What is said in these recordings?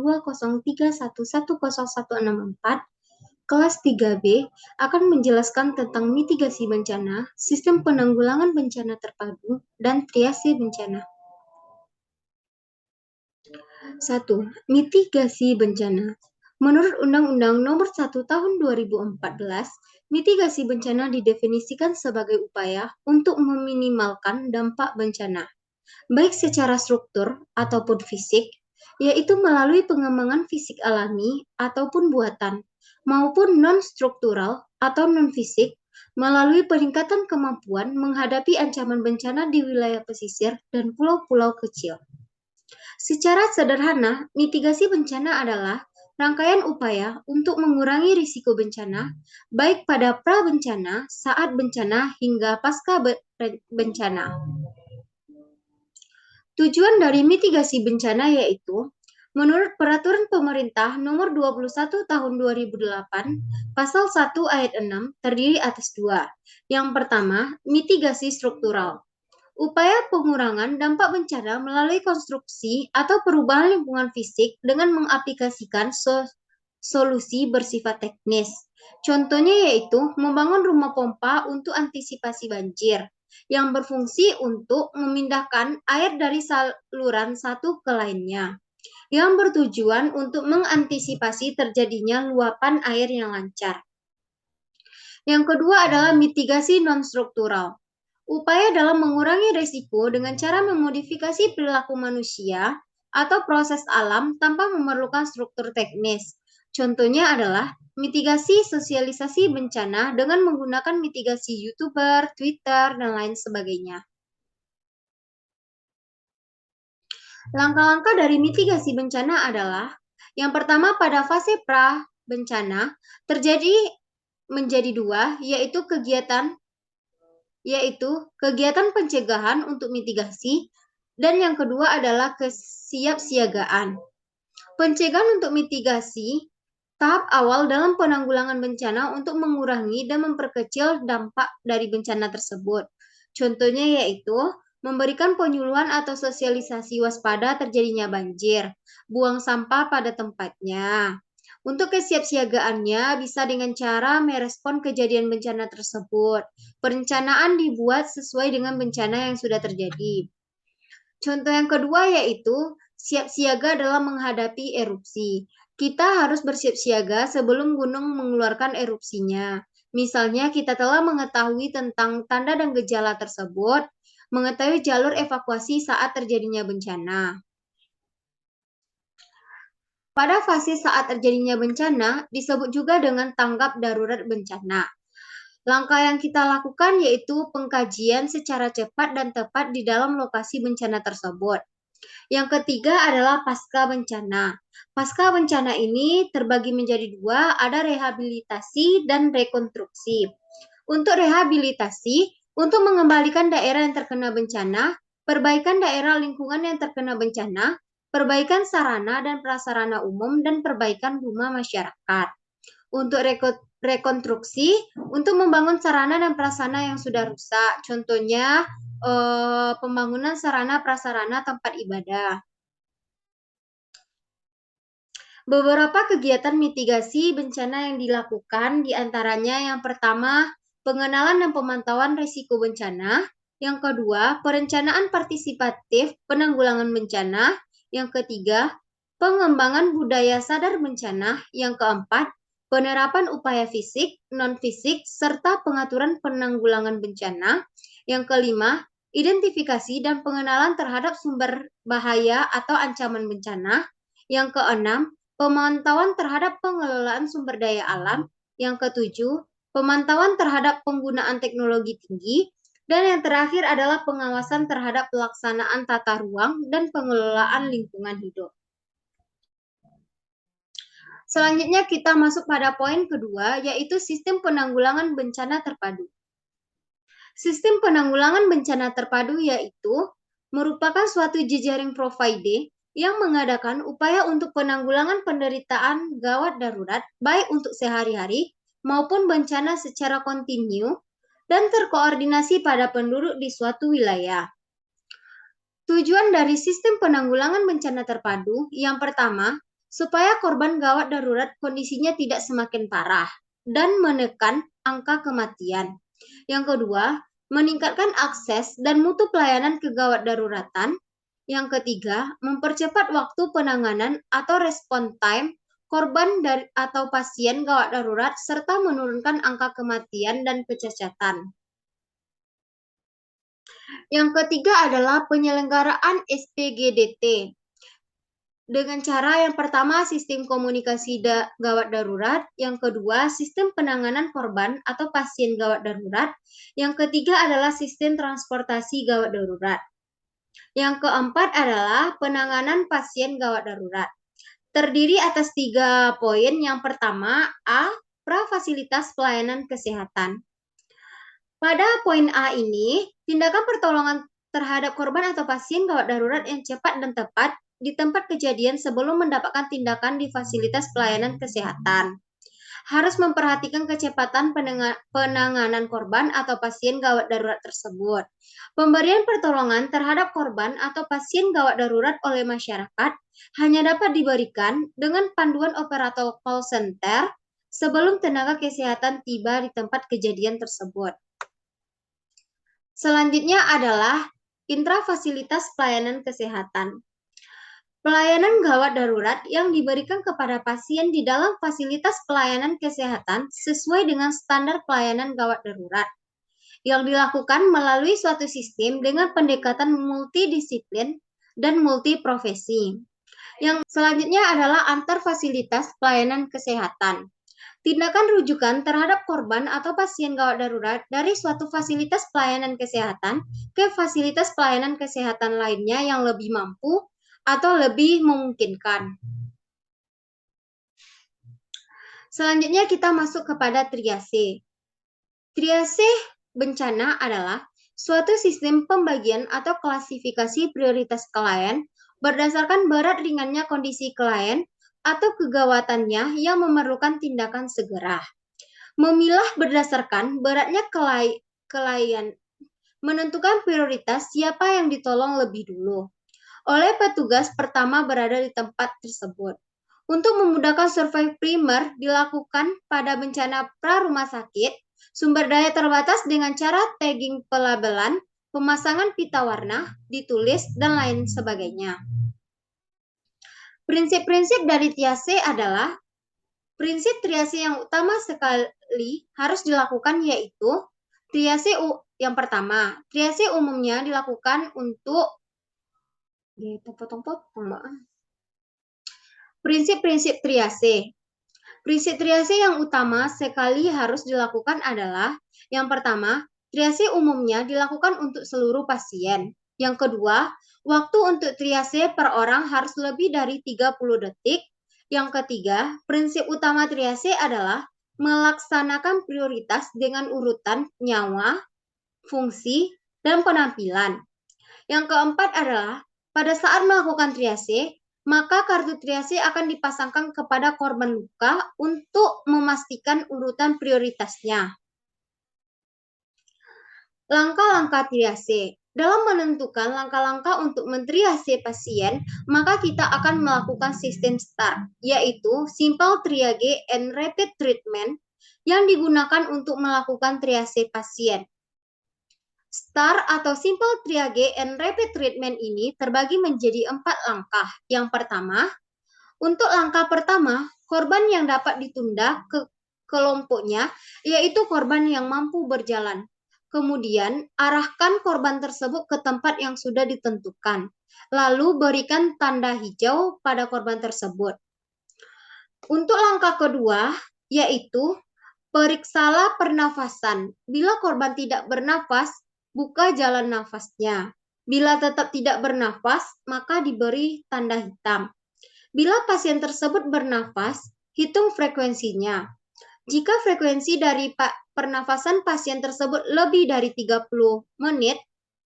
0203110164 kelas 3B akan menjelaskan tentang mitigasi bencana, sistem penanggulangan bencana terpadu, dan triase bencana. 1. Mitigasi bencana. Menurut Undang-Undang Nomor 1 Tahun 2014, mitigasi bencana didefinisikan sebagai upaya untuk meminimalkan dampak bencana, baik secara struktur ataupun fisik, yaitu melalui pengembangan fisik alami ataupun buatan, maupun non-struktural atau non-fisik, melalui peningkatan kemampuan menghadapi ancaman bencana di wilayah pesisir dan pulau-pulau kecil. Secara sederhana, mitigasi bencana adalah rangkaian upaya untuk mengurangi risiko bencana, baik pada pra-bencana, saat bencana, hingga pasca bencana. Tujuan dari mitigasi bencana yaitu, menurut Peraturan Pemerintah Nomor 21 Tahun 2008, Pasal 1 Ayat 6 terdiri atas 2. Yang pertama, mitigasi struktural. Upaya pengurangan dampak bencana melalui konstruksi atau perubahan lingkungan fisik dengan mengaplikasikan solusi bersifat teknis. Contohnya yaitu membangun rumah pompa untuk antisipasi banjir, yang berfungsi untuk memindahkan air dari saluran satu ke lainnya, yang bertujuan untuk mengantisipasi terjadinya luapan air yang lancar. Yang kedua adalah mitigasi non-struktural. Upaya dalam mengurangi risiko dengan cara memodifikasi perilaku manusia atau proses alam tanpa memerlukan struktur teknis. Contohnya adalah mitigasi sosialisasi bencana dengan menggunakan mitigasi YouTuber, Twitter, dan lain sebagainya. Langkah-langkah dari mitigasi bencana adalah, yang pertama pada fase pra-bencana terjadi menjadi 2, yaitu kegiatan pencegahan untuk mitigasi, dan yang kedua adalah kesiapsiagaan. Pencegahan untuk mitigasi tahap awal dalam penanggulangan bencana untuk mengurangi dan memperkecil dampak dari bencana tersebut. Contohnya yaitu memberikan penyuluhan atau sosialisasi waspada terjadinya banjir, buang sampah pada tempatnya. Untuk kesiapsiagaannya bisa dengan cara merespon kejadian bencana tersebut. Perencanaan dibuat sesuai dengan bencana yang sudah terjadi. Contoh yang kedua yaitu siap siaga dalam menghadapi erupsi. Kita harus bersiap siaga sebelum gunung mengeluarkan erupsinya. Misalnya kita telah mengetahui tentang tanda dan gejala tersebut, mengetahui jalur evakuasi saat terjadinya bencana. Pada fase saat terjadinya bencana, disebut juga dengan tanggap darurat bencana. Langkah yang kita lakukan yaitu pengkajian secara cepat dan tepat di dalam lokasi bencana tersebut. Yang ketiga adalah pasca bencana. Pasca bencana ini terbagi menjadi 2, ada rehabilitasi dan rekonstruksi. Untuk rehabilitasi, untuk mengembalikan daerah yang terkena bencana, perbaikan daerah lingkungan yang terkena bencana, perbaikan sarana dan prasarana umum, dan perbaikan rumah masyarakat. Untuk rekonstruksi, untuk membangun sarana dan prasarana yang sudah rusak. Contohnya, pembangunan sarana prasarana tempat ibadah. Beberapa kegiatan mitigasi bencana yang dilakukan, diantaranya yang pertama, pengenalan dan pemantauan risiko bencana. Yang kedua, perencanaan partisipatif penanggulangan bencana. Yang ketiga, pengembangan budaya sadar bencana. Yang keempat, penerapan upaya fisik, non-fisik, serta pengaturan penanggulangan bencana. Yang kelima, identifikasi dan pengenalan terhadap sumber bahaya atau ancaman bencana. Yang keenam, pemantauan terhadap pengelolaan sumber daya alam. Yang ketujuh, pemantauan terhadap penggunaan teknologi tinggi. Dan yang terakhir adalah pengawasan terhadap pelaksanaan tata ruang dan pengelolaan lingkungan hidup. Selanjutnya kita masuk pada poin kedua, yaitu sistem penanggulangan bencana terpadu. Sistem penanggulangan bencana terpadu yaitu merupakan suatu jejaring provider yang mengadakan upaya untuk penanggulangan penderitaan gawat darurat, baik untuk sehari-hari maupun bencana secara kontinu dan terkoordinasi pada penduduk di suatu wilayah. Tujuan dari sistem penanggulangan bencana terpadu, yang pertama, supaya korban gawat darurat kondisinya tidak semakin parah dan menekan angka kematian. Yang kedua, meningkatkan akses dan mutu pelayanan kegawat daruratan. Yang ketiga, mempercepat waktu penanganan atau respon time korban atau pasien gawat darurat serta menurunkan angka kematian dan kecacatan. Yang ketiga adalah penyelenggaraan SPGDT. Dengan cara yang pertama, sistem komunikasi gawat darurat. Yang kedua, sistem penanganan korban atau pasien gawat darurat. Yang ketiga adalah sistem transportasi gawat darurat. Yang keempat adalah penanganan pasien gawat darurat. Terdiri atas 3 poin. Yang pertama, A, prafasilitas pelayanan kesehatan. Pada poin A ini, tindakan pertolongan terhadap korban atau pasien gawat darurat yang cepat dan tepat di tempat kejadian sebelum mendapatkan tindakan di fasilitas pelayanan kesehatan. Harus memperhatikan kecepatan penanganan korban atau pasien gawat darurat tersebut. Pemberian pertolongan terhadap korban atau pasien gawat darurat oleh masyarakat hanya dapat diberikan dengan panduan operator call center sebelum tenaga kesehatan tiba di tempat kejadian tersebut. Selanjutnya adalah intrafasilitas pelayanan kesehatan. Pelayanan gawat darurat yang diberikan kepada pasien di dalam fasilitas pelayanan kesehatan sesuai dengan standar pelayanan gawat darurat yang dilakukan melalui suatu sistem dengan pendekatan multidisiplin dan multiprofesi. Yang selanjutnya adalah antar fasilitas pelayanan kesehatan. Tindakan rujukan terhadap korban atau pasien gawat darurat dari suatu fasilitas pelayanan kesehatan ke fasilitas pelayanan kesehatan lainnya yang lebih mampu atau lebih memungkinkan. Selanjutnya kita masuk kepada triase. Triase bencana adalah suatu sistem pembagian atau klasifikasi prioritas klien berdasarkan berat ringannya kondisi klien atau kegawatannya yang memerlukan tindakan segera. Memilah berdasarkan beratnya klien, menentukan prioritas siapa yang ditolong lebih dulu oleh petugas pertama berada di tempat tersebut. Untuk memudahkan survei primer dilakukan pada bencana pra-rumah sakit, sumber daya terbatas dengan cara tagging pelabelan, pemasangan pita warna, ditulis, dan lain sebagainya. Prinsip-prinsip dari triase adalah prinsip triase yang utama sekali harus dilakukan yaitu triase yang pertama. Triase umumnya dilakukan untuk prinsip-prinsip triase. Prinsip triase yang utama sekali harus dilakukan adalah yang pertama, triase umumnya dilakukan untuk seluruh pasien. Yang kedua, waktu untuk triase per orang harus lebih dari 30 detik. Yang ketiga, prinsip utama triase adalah melaksanakan prioritas dengan urutan nyawa, fungsi, dan penampilan. Yang keempat adalah pada saat melakukan triase, maka kartu triase akan dipasangkan kepada korban luka untuk memastikan urutan prioritasnya. Langkah-langkah triase. Dalam menentukan langkah-langkah untuk mentriase pasien, maka kita akan melakukan sistem STAR, yaitu Simple Triage and Rapid Treatment, yang digunakan untuk melakukan triase pasien. STAR atau Simple Triage and Rapid Treatment ini terbagi menjadi 4 langkah. Yang pertama, untuk langkah pertama, korban yang dapat ditunda ke kelompoknya, yaitu korban yang mampu berjalan. Kemudian, arahkan korban tersebut ke tempat yang sudah ditentukan. Lalu, berikan tanda hijau pada korban tersebut. Untuk langkah kedua, yaitu periksalah pernafasan. Bila korban tidak bernafas, buka jalan nafasnya. Bila tetap tidak bernafas, maka diberi tanda hitam. Bila pasien tersebut bernafas, hitung frekuensinya. Jika frekuensi dari pernafasan pasien tersebut lebih dari 30 menit,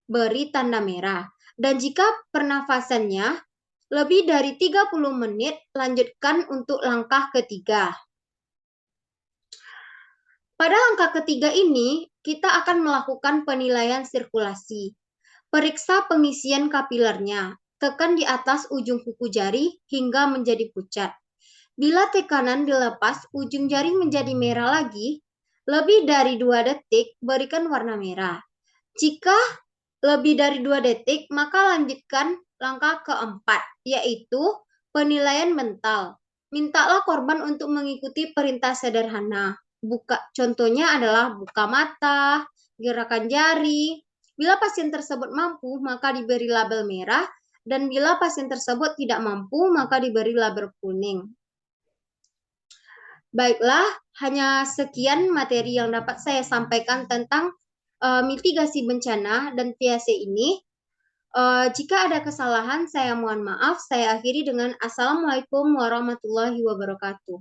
beri tanda merah. Dan jika pernafasannya lebih dari 30 menit, lanjutkan untuk langkah ketiga. Pada langkah ketiga ini, kita akan melakukan penilaian sirkulasi. Periksa pengisian kapilernya. tekan di atas ujung kuku jari hingga menjadi pucat. Bila tekanan dilepas, ujung jari menjadi merah lagi, lebih dari 2 detik, berikan warna merah. Jika lebih dari 2 detik, maka lanjutkan langkah keempat, yaitu penilaian mental. Mintalah korban untuk mengikuti perintah sederhana. Contohnya adalah buka mata, gerakan jari. Bila pasien tersebut mampu, maka diberi label merah, dan bila pasien tersebut tidak mampu, maka diberi label kuning. Baiklah, hanya sekian materi yang dapat saya sampaikan tentang mitigasi bencana dan PAC ini. Jika ada kesalahan, saya mohon maaf. Saya akhiri dengan Assalamualaikum warahmatullahi wabarakatuh.